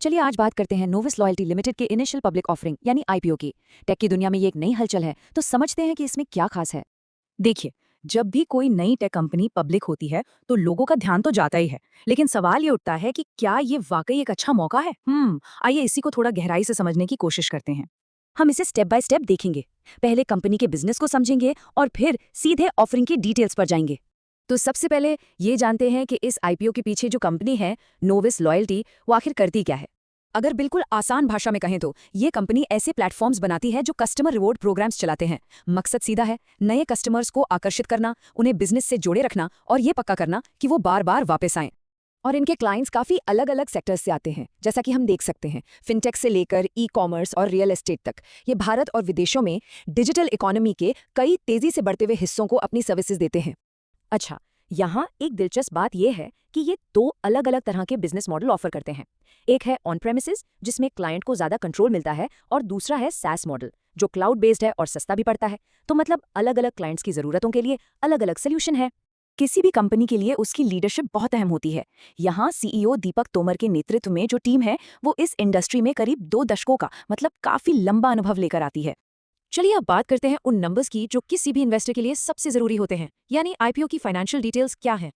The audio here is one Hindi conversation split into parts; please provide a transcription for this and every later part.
चलिए आज बात करते हैं नोविस लॉयल्टी लिमिटेड के इनिशियल पब्लिक ऑफरिंग यानी आईपीओ की। टेक की दुनिया में ये एक नई हलचल है, तो समझते हैं कि इसमें क्या खास है। देखिए, जब भी कोई नई टेक कंपनी पब्लिक होती है तो लोगों का ध्यान तो जाता ही है। लेकिन सवाल ये उठता है कि क्या ये वाकई एक अच्छा मौका है। आइए इसी को थोड़ा गहराई से समझने की कोशिश करते हैं। हम इसे स्टेप बाय स्टेप देखेंगे। पहले कंपनी के बिजनेस को समझेंगे और फिर सीधे ऑफरिंग की डिटेल्स पर जाएंगे। तो सबसे पहले ये जानते हैं कि इस आईपीओ के पीछे जो कंपनी है नोविस लॉयल्टी, वो आखिर करती क्या है। अगर बिल्कुल आसान भाषा में कहें तो ये कंपनी ऐसे प्लेटफॉर्म्स बनाती है जो कस्टमर रिवॉर्ड प्रोग्राम्स चलाते हैं। मकसद सीधा है, नए कस्टमर्स को आकर्षित करना, उन्हें बिजनेस से जोड़े रखना और ये पक्का करना कि वो बार बार वापस आएं। और इनके क्लाइंट्स काफ़ी अलग अलग सेक्टर्स से आते हैं, जैसा कि हम देख सकते हैं, फिनटेक से लेकर ई कॉमर्स और रियल एस्टेट तक। ये भारत और विदेशों में डिजिटल इकोनॉमी के कई तेज़ी से बढ़ते हुए हिस्सों को अपनी सर्विसेज देते हैं। अच्छा, यहाँ एक दिलचस्प बात यह है कि ये दो अलग अलग तरह के बिजनेस मॉडल ऑफर करते हैं। एक है ऑन प्रेमिसेस, जिसमें क्लाइंट को ज़्यादा कंट्रोल मिलता है, और दूसरा है SaaS मॉडल, जो क्लाउड बेस्ड है और सस्ता भी पड़ता है। तो मतलब अलग अलग क्लाइंट्स की ज़रूरतों के लिए अलग अलग सोल्यूशन है। किसी भी कंपनी के लिए उसकी लीडरशिप बहुत अहम होती है। यहाँ CEO दीपक तोमर के नेतृत्व में जो टीम है वो इस इंडस्ट्री में करीब 2 दशकों का मतलब काफ़ी लंबा अनुभव लेकर आती है। चलिए अब बात करते हैं उन नंबर्स की जो किसी भी इन्वेस्टर के लिए सबसे जरूरी होते हैं, यानी आईपीओ की फाइनेंशियल डिटेल्स क्या है।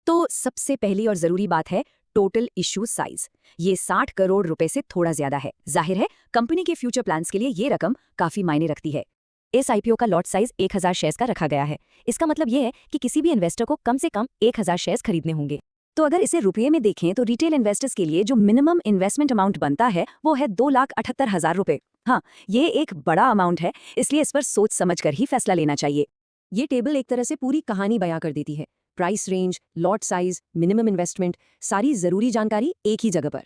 तो सबसे पहली और जरूरी बात है टोटल इश्यू साइज। ये 60 करोड़ रुपए से थोड़ा ज्यादा है। जाहिर है कंपनी के फ्यूचर प्लान्स के लिए ये रकम काफी मायने रखती है। इस आईपीओ का लॉट साइज 1000 शेयर्स का रखा गया है। इसका मतलब ये है कि किसी भी इन्वेस्टर को कम से कम 1000 शेयर्स खरीदने होंगे। तो अगर इसे रुपये में देखें तो रिटेल इन्वेस्टर्स के लिए जो मिनिमम इन्वेस्टमेंट अमाउंट बनता है वो है 2,78,000 रुपए। हाँ, ये एक बड़ा अमाउंट है, इसलिए इस पर सोच समझ कर ही फैसला लेना चाहिए। ये टेबल एक तरह से पूरी कहानी बयां कर देती है। Price range, lot size, minimum investment, सारी जरूरी जानकारी एक ही जगह पर।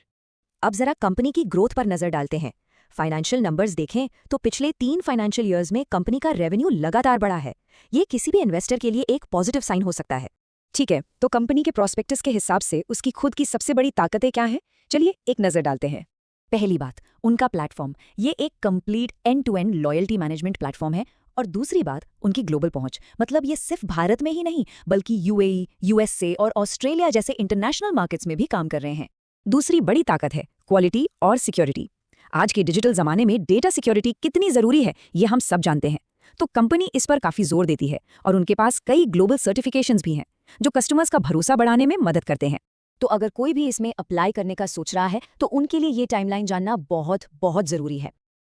अब जरा कंपनी की ग्रोथ पर नजर डालते हैं। फाइनेंशियल नंबर्स देखें तो पिछले 3 फाइनेंशियल ईयर्स में कंपनी का रेवेन्यू लगातार बढ़ा है। ये किसी भी इन्वेस्टर के लिए एक पॉजिटिव साइन हो सकता है। ठीक है, तो कंपनी के प्रोस्पेक्टस के हिसाब से उसकी खुद की सबसे बड़ी ताकतें क्या हैं? चलिए एक नजर डालते हैं। पहली बात, उनका प्लेटफॉर्म। ये एक complete end to end loyalty management platform है। और दूसरी बात, उनकी ग्लोबल पहुंच। मतलब ये सिर्फ भारत में ही नहीं बल्कि UAE, USA और ऑस्ट्रेलिया जैसे इंटरनेशनल मार्केट्स में भी काम कर रहे हैं। दूसरी बड़ी ताकत है क्वालिटी और सिक्योरिटी। आज के डिजिटल जमाने में डेटा सिक्योरिटी कितनी जरूरी है ये हम सब जानते हैं। तो कंपनी इस पर काफी जोर देती है और उनके पास कई ग्लोबल सर्टिफिकेशंस भी हैं जो कस्टमर्स का भरोसा बढ़ाने में मदद करते हैं। तो अगर कोई भी इसमें अप्लाई करने का सोच रहा है तो उनके लिए ये टाइमलाइन जानना बहुत बहुत जरूरी है।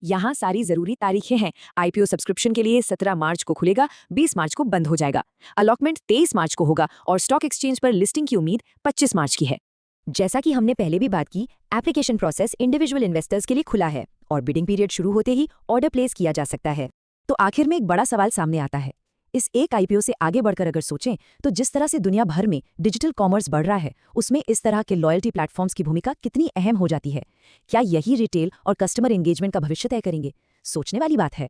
यहाँ सारी जरूरी तारीखें हैं। आईपीओ सब्सक्रिप्शन के लिए 17 मार्च को खुलेगा, 20 मार्च को बंद हो जाएगा। अलॉटमेंट 23 मार्च को होगा और स्टॉक एक्सचेंज पर लिस्टिंग की उम्मीद 25 मार्च की है। जैसा कि हमने पहले भी बात की, एप्लीकेशन प्रोसेस इंडिविजुअल इन्वेस्टर्स के लिए खुला है और बिडिंग पीरियड शुरू होते ही ऑर्डर प्लेस किया जा सकता है। तो आखिर में एक बड़ा सवाल सामने आता है। इस एक आईपीओ से आगे बढ़कर अगर सोचें तो जिस तरह से दुनिया भर में डिजिटल कॉमर्स बढ़ रहा है उसमें इस तरह के लॉयल्टी प्लेटफॉर्म्स की भूमिका कितनी अहम हो जाती है। क्या यही रिटेल और कस्टमर एंगेजमेंट का भविष्य तय करेंगे? सोचने वाली बात है।